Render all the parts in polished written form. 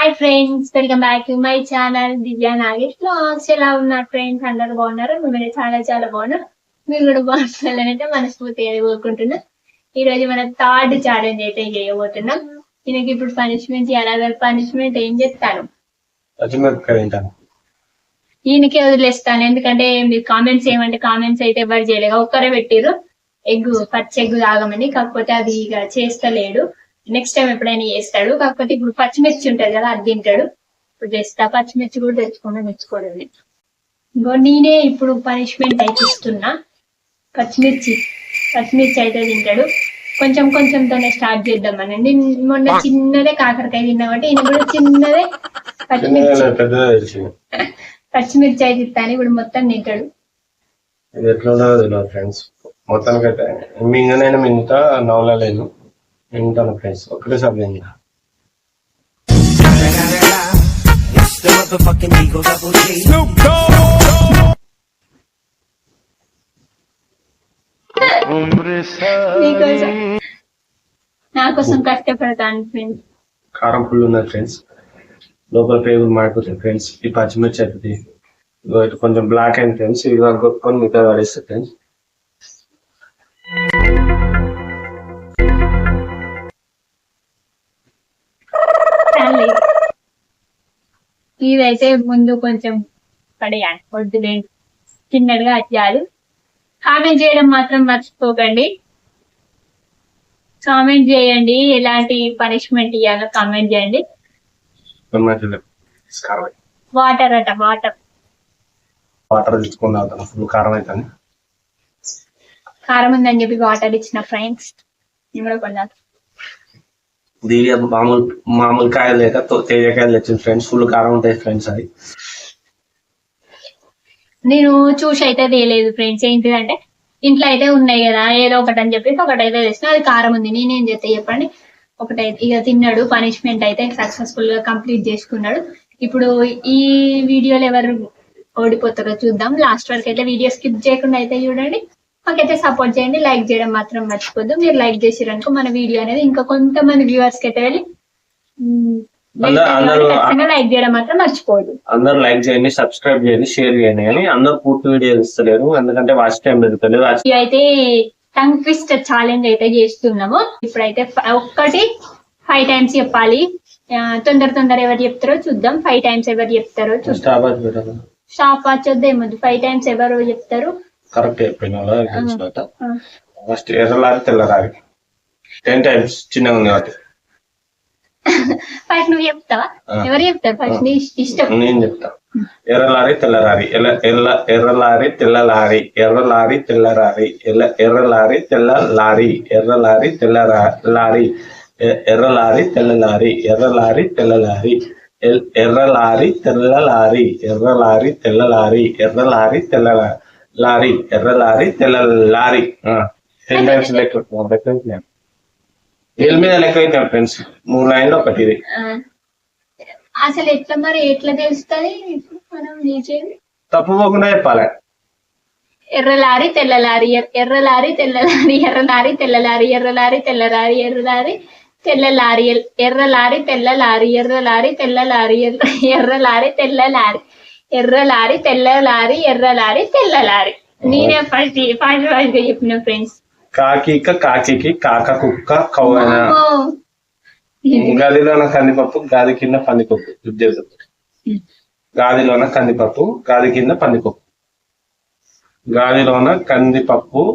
Hi friends, welcome back to my channel Divya Nagesh vlogs. ఎలా ఉన్నారు friends? అందరూ బాగున్నారు? మేము చాలా చాలా బాగున్నాం. మీరు కూడా బాగుండాలనైతే మనస్ఫూర్తిగా కోరుకుంటున్నాం. ఈ రోజు మనం థర్డ్ ఛాలెంజ్ అయితే చేయబోతున్నాం. దీనికి ఇప్పుడు పనిష్మెంట్ చేయాలి. పనిష్మెంట్ ఏం చెప్తాను, ఈయనకే వదిలేస్తాను. ఎందుకంటే మీరు కామెంట్స్ ఏమంటే కామెంట్స్ అయితే ఎవరు చేయలేక ఒక్కరే పెట్టిరు పచ్చి ఎగ్గు తాగమని. కాకపోతే అది ఇక చేస్తలేడు. నెక్స్ట్ టైం ఎప్పుడైనా చేస్తాడు. కాకపోతే ఇప్పుడు పచ్చిమిర్చి ఉంటది కదా, అది తింటాడు. ఇప్పుడు చేస్తా. పచ్చిమిర్చి కూడా తెచ్చుకున్నా, మెచ్చుకోవడం. ఇంకో నేనే ఇప్పుడు పనిష్మెంట్ అయితే ఇస్తున్నా. పచ్చిమిర్చి అయితే తింటాడు. కొంచెం కొంచెంతోనే స్టార్ట్ చేద్దామనండి. మొన్న చిన్నదే కాకరకాయ తిన్నా కాబట్టి ఈయన కూడా చిన్నదే పచ్చిమిర్చి అయితే ఇస్తాను. ఇప్పుడు మొత్తం తింటాడు. ఇది ఎట్లా ఉండదో తెలియదు ఫ్రెండ్స్. మొత్తానికైతే మింగనైనా మింగుతా, నవలలేను మింగుతాను ఫ్రెండ్స్. ఒకటేసారి మింగుతా. నా కోసం కష్టపడతాను ఫ్రెండ్స్. కారం ఫుల్ ఉన్నది ఫ్రెండ్స్. లోపల పేగులు మాడిపోతాయి ఫ్రెండ్స్. ఈ పచ్చిమిర్చి అవుతుంది కొంచెం బ్లాక్ అయింది ఫ్రెండ్స్. ఇది కొట్టుకొని మిగతా పడేస్తుంది ఫ్రెండ్స్. ఇదైతే ముందు కొంచెం పడేయాలి, వద్దులేండి, చిన్నగా వచ్చేయాలి. కామెంట్ చేయడం మాత్రం మర్చిపోకండి. కామెంట్ చేయండి, ఎలాంటి పనిష్మెంట్ ఇవ్వాలో కామెంట్ చేయండి. వాటర్ తెచ్చుకున్నా, ఫుల్ కారం అవుతుంది. కారం ఉందని చెప్పి వాటర్ ఇచ్చిన ఫ్రెండ్స్. దీని మామూలు కాయలు లేక తేజకాయలు తెచ్చింది ఫ్రెండ్స్. ఫుల్ కారం ఉంటాయి ఫ్రెండ్స్. అది నేను చూసి అయితే తేలేదు ఫ్రెండ్స్. ఏంటిదంటే ఇంట్లో అయితే ఉన్నాయి కదా, ఏదో ఒకటి అని చెప్పేసి ఒకటైతే తెచ్చిన. అది కారం ఉంది. నేనేం చేస్తే చెప్పండి, ఒకటైతే ఇక తిన్నాడు. పనిష్మెంట్ అయితే సక్సెస్ఫుల్ గా కంప్లీట్ చేసుకున్నాడు. ఇప్పుడు ఈ వీడియోలో ఎవరు ఓడిపోతారో చూద్దాం. లాస్ట్ వరకు అయితే వీడియో స్కిప్ చేయకుండా అయితే చూడండి. మాకైతే సపోర్ట్ చేయండి. లైక్ చేయడం మాత్రం మర్చిపోద్దు. మీరు లైక్ చేసిరనుకో మన వీడియో అనేది ఇంకా కొంతమంది వ్యూవర్స్ కి అయితే వెళ్ళి లైక్ చేయడం మాత్రం మర్చిపోదు. అందరూ లైక్ చేయండి, సబ్స్క్రైబ్ చేయండి, షేర్ చేయండి. కానీ అందరూ పూర్తి వీడియో ఇస్తలేరు, ఎందుకంటే వాచ్ టైం పెరుగుతలేదు. అయితే టంగ్ ట్విస్టర్ ఛాలెంజ్ అయితే చేస్తున్నాము. ఇప్పుడైతే ఒక్కటి 5 times చెప్పాలి. తొందర ఎవరు చెప్తారో చూద్దాం. 5 times ఎవరు చెప్తారో చూద్దాం. స్టాప్ వాచ్ వద్ద ఏమొద్దు. 5 times ఎవరు చెప్తారు కరెక్ట్ చెప్పిన ఫస్ట్ ఎర్రలారి తెల్లరారి 10 times చిన్నగా ఉంది కాబట్టి ఫస్ట్ నువ్వు చెప్తావా? ఎవరు చెప్తారు ఫస్ట్? నీ ఇష్టం. నేను చెప్తా. ఎర్రలారి తెల్లరారి ఎర్రలారి తెల్లలారి ఎర్రలారి తెల్లరారి ఎర్రలారి తెల్లలారి ఎర్రలారి తెల్లలారి ఎర్రలారి తెల్లలారి ఎర్రలారి తెల్లలారి ఎర్రలారి తెల్లలారి ఎర్రలారి తెల్లలారి ఎర్రలారి తెల్లలారి లారీ ఎర్రలారి తెల్లలారి 10 times లెక్క వీళ్ళ మీద లెక్క అయితే ఫ్రెండ్స్. 3 లైన్లు ఒకటి. ఇది అసలు ఎట్లా తెలుస్తుంది? తప్పుకోకుండా చెప్పాలి. ఎర్రలారి తెల్లలారి ఎర్రలారి తెల్లలారి ఎర్రలారి తెల్లలారి ఎర్రలారి తెల్లలారి ఎర్రలారి తెల్లలారి ఎర్రలారి తెల్లలారి ఎర్రలారి తెల్లలారి ఎర్రలారి తెల్లలారి ఎర్రలారి తెల్లలారి ఎర్రలారి తెల్లలారి. నేనే ఫస్ట్ చెప్పిన ఫ్రెండ్స్. కాకి కాక కుక్క కవ్వన గదిలోన కందిపప్పు గాది కింద పందికొక్కు. గాదిలోన కందిపప్పు గాది కింద పందికొక్కు. గాదిలోన కందిపప్పు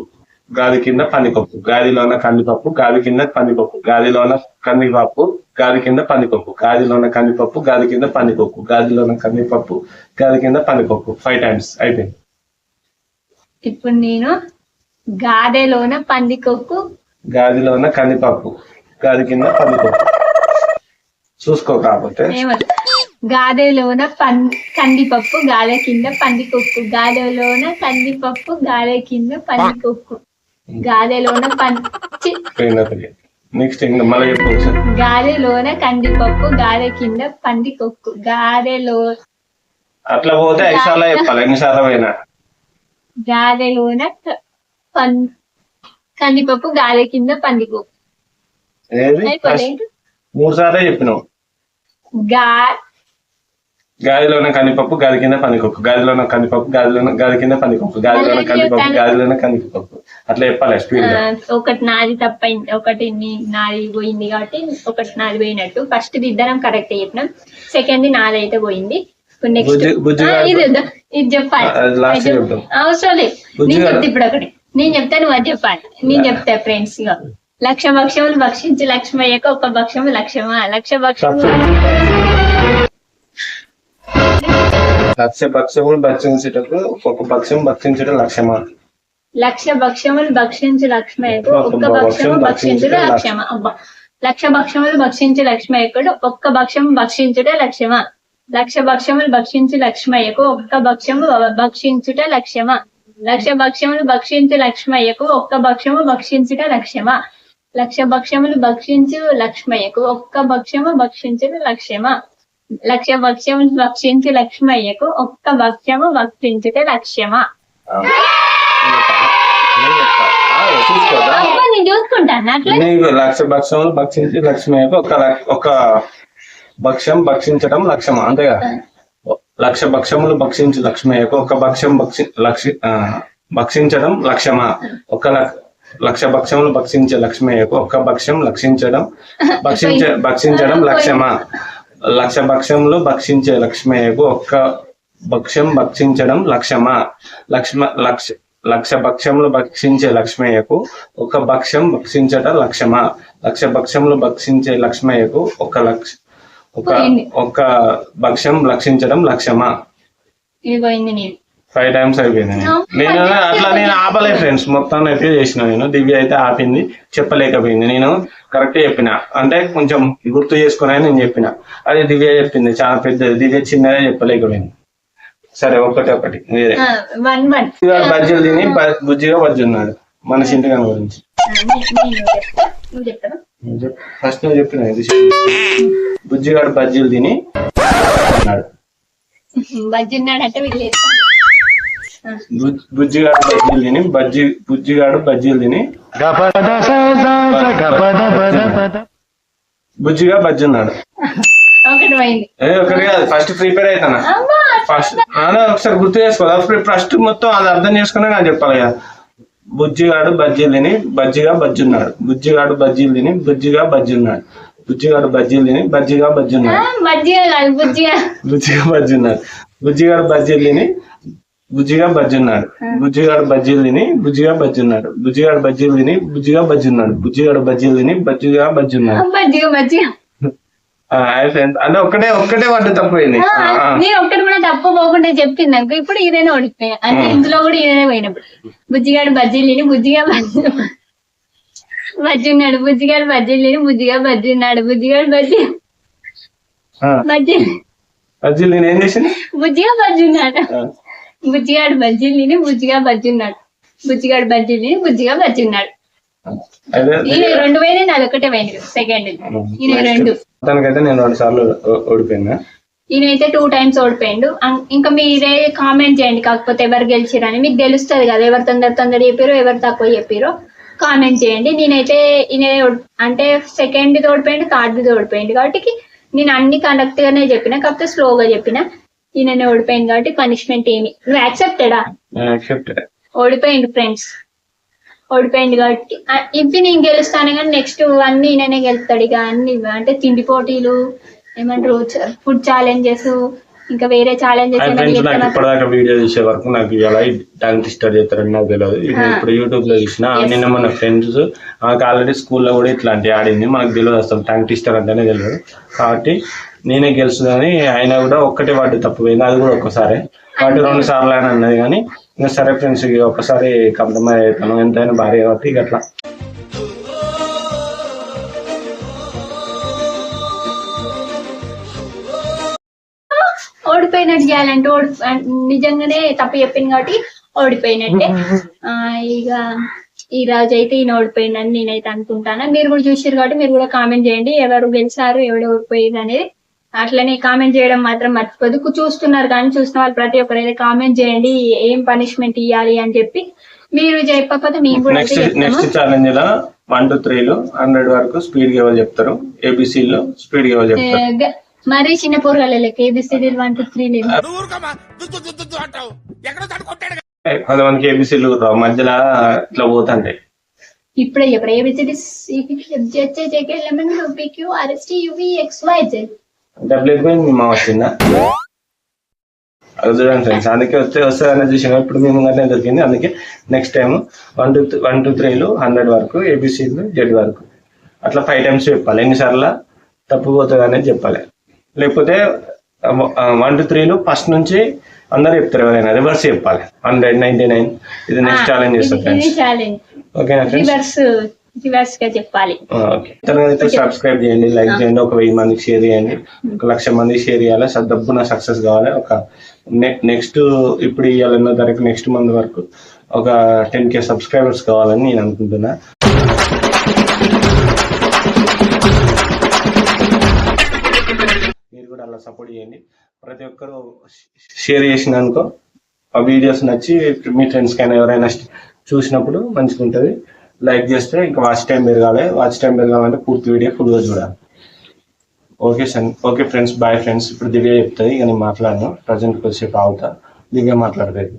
గాది కింద పందికొక్కు. గాదిలోన కందిపప్పు గాది కింద పందికొక్కు. గాదిలోన కందిపప్పు గాది కింద పందికొక్కు. గాదిలోన కందిపప్పు గాది కింద పందికొక్కు. గాదిలోన కందిపప్పు గాది కింద పందికొక్కు. 5 times అయిపోయింది. ఇప్పుడు నేను గాదెలోన పందికొక్కు గాదిలోన కందిపప్పు గాది కింద పందికొక్కు. చూసుకో. కాకపోతే గాదెలోన కందిపప్పు గాదె కింద పందికొక్కు. గాదెలోన కందిపప్పు గాదె కింద పందికొక్కు. గాదెలోన నెక్స్ట్ మళ్ళీ చెప్పవచ్చు. గాదెలోన కందిపప్పు గాదె కింద పందికొక్కు. గాదెలో అట్లా పోతే 5 సార్లు చెప్పాలి. ఎన్నిసార్లు పోయినా గాదెలోన కందిపప్పు గాదె కింద పందికొక్కు. 3 సార్లే చెప్పినావు. గాదిలో ఉన్న కందిపప్పు గాది కింద పందికొక్కు, గాదిలో ఉన్న కందిపప్పు గాది కింద పందికొక్కు, గాదిలో ఉన్న కందిపప్పు గాదిలో ఉన్న కందిపప్పు. అట్లా చెప్పాలి స్పీడ్ గా. ఒకటి నాది తప్పైంది, ఒకటి నాది పోయింది కాబట్టి ఒకటి నాది పోయినట్టు. ఫస్ట్ ఇద్దరం కరెక్ట్ చెప్పినాం, సెకండ్ నాది అయితే పోయింది. నెక్స్ట్ ఇది చెప్పాలి, అవసరం లేదు. నేను చెప్తే ఇప్పుడు ఒకటి నేను చెప్తా, నువ్వు అది చెప్పాలి. నేను చెప్తా ఫ్రెండ్స్ గా, 1,00,000 భక్ష్యములు భక్షించి లక్ష్మయ్యకు ఒక్క భక్ష్యము లక్ష్యమా, 1,00,000 భక్ష్యములు 1,00,000 భక్ష్యములు భక్షించుటకు ఒక్కొక్క భక్ష్యం భక్షించడం లక్ష్యమా, 1,00,000 భక్ష్యములు భక్షించు లక్ష్మయ్యకు ఒక్క భక్ష్యము భక్షించుట లక్ష్యమా. 1,00,000 భక్ష్యములు భక్షించు లక్ష్మయ్యకుడు ఒక్క భక్ష్యము భక్షించుట లక్ష్యమా, 1,00,000 భక్ష్యములు భక్షించు లక్ష్మయ్యకు ఒక్క భక్ష్యము భక్షించుట లక్ష్యమా, 1,00,000 భక్ష్యములు భక్షించు లక్ష్మయ్యకు ఒక్క భక్ష్యము భక్షించుట లక్ష్యమా, 1,00,000 భక్ష్యములు భక్షించు లక్ష్మయ్యకు ఒక్క భక్ష్యము భక్షించుట లక్ష్యమా, 1,00,000 భక్ష్యములు భక్షించు లక్ష్మయ్యకు ఒక్క భక్ష్యము భక్షించుట లక్ష్యమా. నేను చూసుకుంటాను అట్లా. 1,00,000 భక్ష్యములు భక్షించి లక్ష్మయ్యకు ఒక భక్ష్యం భక్షించడం లక్ష్యమా, అంతేగా. 1,00,000 భక్ష్యములు భక్షించి లక్ష్మయ్యకు ఒక భక్ష్యం భక్షించడం లక్ష్యమా, 1,00,000 భక్ష్యములు భక్షించే లక్ష్మయ్యకు ఒక్క భక్ష్యం భక్షించడం లక్ష్యమా, 1,00,000 భక్ష్యములు భక్షించే లక్ష్మయ్యకు ఒక్క భక్ష్యం భక్షించడం లక్ష్యమా, 1,00,000 భక్ష్యములు భక్షించే లక్ష్మయ్యకు ఒక భక్ష్యం భక్షించడం లక్ష్యమా, 1,00,000 భక్ష్యములు భక్షించే లక్ష్మయ్యకు ఒక భక్ష్యం భక్షించడం లక్ష్యమా. 5 times అయిపోయింది. నేను అట్లా ఆపలే ఫ్రెండ్స్, మొత్తం అయితే చేసిన. నేను దివ్య అయితే ఆపింది, చెప్పలేకపోయింది. నేను కరెక్ట్ చెప్పిన, అంటే కొంచెం గుర్తు చేసుకుని నేను చెప్పిన. అది దివ్య చెప్పింది చాలా పెద్దది, దివ్య చిన్నదే చెప్పలేకపోయింది. సరే ఒకటి వేరే. బజ్జీలు తిని బుజ్జిగా బజ్జున్నాడు మనిషి ఇంటి కనుక గురించి. ఫస్ట్ నువ్వు చెప్పిన, బుజ్జిగాడు బజ్జీలు తిని అన్నాడు. బుజ్జిగాడు బజ్జీలు తిని బుజ్జిగాడు బజ్జీలు తిని బుజ్జిగా బజ్జున్నాడు. ఒకటి కాదు, ఫస్ట్ ప్రిపేర్ అవుతానా, ఫస్ట్ ఒకసారి గుర్తు చేసుకోవాలి. ఫస్ట్ మొత్తం అది అర్థం చేసుకునే నాకు చెప్పాలి కదా. బుజ్జిగాడు బజ్జీలు తిని బజ్జిగా బజ్జున్నాడు, బుజ్జిగాడు బజ్జీలు తిని బుజ్జిగా బజ్జున్నాడు, బుజ్జిగాడు బజ్జీలు తిని బజ్జిగా బజ్జున్నాడు, బుజ్జిగా బజ్జున్నాడు, బుజ్జిగాడు బజ్జీలు తిని బుజ్జిగా బజ్జున్నాడు, బుజ్జిగాడు బజ్జీలు తిని బుజ్జిగా బజ్జున్నాడు, బుజ్జిగాడు బజ్జీలు తిని బుజ్జిగా బజ్జున్నాడు, బుజ్జిగాడు బజ్జీలు తిని బజ్జిగా బజ్జున్నాడు. అంటే ఒక్కటే వాటి తప్పైంది. నేను ఒక్కటి కూడా తప్పు పోకుండా చెప్పింది అనుకో, ఇప్పుడు ఈయన ఓడిపోయా. అంటే ఇందులో కూడా ఈయన పోయినప్పుడు బుజ్జిగాడు బజ్జీలు తిని బుజ్జిగా బజ్జున్నాడు, బుజ్జిగాడు బజ్జీలు తిని బుజ్జిగా బజ్జున్నాడు, బుజ్జిగాడు బజ్జీలు నేను ఏం చేసింది, బుజ్జిగా బజ్జున్నాడు, బుజ్జిగాడు బజ్జీలు తిని బుజ్జిగా బజ్జున్నాడు, బుజ్జిగాడు బజ్జీలు తిని బుజ్జిగా బజ్జున్నాడు. ఈయన 2 పోయినాయి, నాది ఒకటే పోయింది సెకండ్. ఈయన 2. తనకైతే నేను 2 సార్లు ఓడిపోయినా, ఈయనైతే 2 times ఓడిపోయిండు. ఇంకా మీరే కామెంట్ చేయండి, కాకపోతే ఎవరు గెలిచిరని మీకు తెలుస్తుంది కదా, ఎవరు తొందర చెప్పారో ఎవరు తక్కువ చెప్పారో కామెంట్ చేయండి. నేనైతే ఈయన అంటే సెకండ్ ఓడిపోయిండు, థర్డ్ ఓడిపోయిండు కాబట్టి నేను అన్ని కరెక్ట్ గానే చెప్పిన, కాకపోతే స్లోగా చెప్పిన. ఈయన ఓడిపోయింది కాబట్టి పనిష్మెంట్ ఏమి, నువ్వు యాక్సెప్టెడా? ఓడిపోయిండు ఫ్రెండ్స్, ఓడిపోయింది కాబట్టి ఇవి నేను గెలుస్తాను, కానీ నెక్స్ట్ అన్ని ఈయననే గెలుస్తాడు. ఇక అన్ని అంటే తిండి పోటీలు, ఏమంటారు ఫుడ్ ఛాలెంజెస్, ఇంకా వేరే ఛాలెంజెస్. ఇప్పటిదాకా వీడియో చూసే వరకు నాకు ఎలా టాలెంట్ స్టార్ట్ చేస్తారని నాకు తెలియదు. ఇప్పుడు యూట్యూబ్ లో చూసిన నిన్న మన ఫ్రెండ్స్ నాకు ఆల్రెడీ స్కూల్లో కూడా ఇట్లాంటి ఆడింది, మనకు తెలియదు అసలు టాంక్ టిస్టర్ అంటేనే తెలియదు. కాబట్టి నేనే గెలుస్తుందని అయినా కూడా ఒక్కటే వాటి తప్పిపోయింది, అది కూడా ఒక్కసారి వాటి 2 సార్లు అని అన్నది. కానీ ఇంకా సరే ఫ్రెండ్స్, ఒకసారి కంప్రమైజ్ అవుతాను, ఎంతైనా భార్య కాబట్టి ఇక అట్లా. ఓడిపోయినట్టు చేయాలంటే నిజంగానే తప్పు చెప్పింది కాబట్టి ఓడిపోయినట్టే. ఇక ఈ రోజు అయితే ఈయన ఓడిపోయిందని నేనైతే అనుకుంటాను. మీరు కూడా చూసారు కాబట్టి మీరు కూడా కామెంట్ చేయండి, ఎవరు గెలిచారు ఎవరు ఓడిపోయారు అనేది. అట్లనే కామెంట్ చేయడం మాత్రం మర్చిపోదు. చూస్తున్నారు కానీ చూసిన వాళ్ళు ప్రతి ఒక్కరైతే కామెంట్ చేయండి ఏం పనిష్మెంట్ ఇవ్వాలి అని చెప్పి. మీరు చెప్పకపోతే మేము కూడా నెక్స్ట్ ఛాలెంజ్ లో 1 to 3 100 వరకు స్పీడ్ గా చెప్తారు, ఏబిసి లో స్పీడ్ గా చెప్తారు. మరి చిన్న పోరగాళ్ళకి ఏబిసిడీలు 1 2 3 లేదు. కొంతమందికి ఏబిసిలు మధ్యలో ఇట్లా పోతుంటాయి. ఇప్పుడే చెప్పరా ఏబిసిడీస్ డబ్బులు మా వచ్చిందా అది చూడండి ఫ్రెండ్స్. అందుకే వస్తుందనే చూసాము. ఇప్పుడు మేము కానీ దొరికింది. అందుకే నెక్స్ట్ టైం 1 2 3 100 వరకు ఏబిసిలు జెడ్ వరకు అట్లా 5 times చెప్పాలి. ఎన్నిసార్లు తప్పిపోతుంది అనేది చెప్పాలి. లేకపోతే 1 2 3 ఫస్ట్ నుంచి అందరు చెప్తారు. ఎవరైనా రివర్స్ చెప్పాలి. 199 ఇది నెక్స్ట్ ఛాలెంజ్ చేస్తాం ఫ్రెండ్స్. ఓకేనా ఫ్రెండ్స్? రివర్స్ గా చెప్పాలి. ఓకే, తర్వాత సబ్స్క్రైబ్ చేయండి, లైక్ చేయండి, ఒక 1000 మందికి షేర్ చేయండి, 1,00,000 మందికి షేర్ చేయాలి. డబ్బున సక్సెస్ కావాలి. ఒక నెక్స్ట్ ఇప్పుడు ఇవ్వాలన్న ధరకు నెక్స్ట్ మంత్ వరకు ఒక 10K సబ్స్క్రైబర్స్ కావాలని నేను అనుకుంటున్నా. మీరు కూడా అలా సపోర్ట్ చేయండి. ప్రతి ఒక్కరు షేర్ చేసినానుకో ఆ వీడియోస్ నచ్చి మీ ఫ్రెండ్స్ కైనా ఎవరైనా చూసినప్పుడు మంచిగా ఉంటుంది. లైక్ చేస్తే ఇంకా వాచ్ టైం పెరగాలంటే పూర్తి వీడియో ఫుల్గా చూడాలి. Okay friends, bye friends. ఇప్పుడు దివ్య చెప్తుంది. ఇక నేను మాట్లాడను, ప్రజెంట్ కొద్దిసేపు ఆగుతా. దివ్య మాట్లాడలేదు.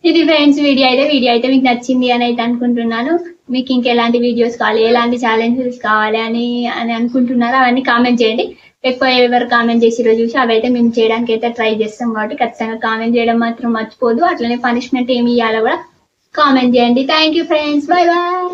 ఇది ఫ్రెండ్స్ వీడియో అయితే మీకు నచ్చింది అని అయితే అనుకుంటున్నాను. మీకు ఇంకెలాంటి వీడియోస్ కావాలి, ఎలాంటి ఛాలెంజెస్ కావాలి అని అనుకుంటున్నారో అవన్నీ కామెంట్ చేయండి. ఎక్కువ ఎవరు కామెంట్ చేసిరో చూసి అవైతే మేము చేయడానికి అయితే ట్రై చేస్తాం. కాబట్టి ఖచ్చితంగా కామెంట్ చేయడం మాత్రం మర్చిపోదు. అట్లనే పనిష్మెంట్ ఏమి ఇవ్వాలో కూడా కామెంట్ చేయండి. Thank you friends, bye bye.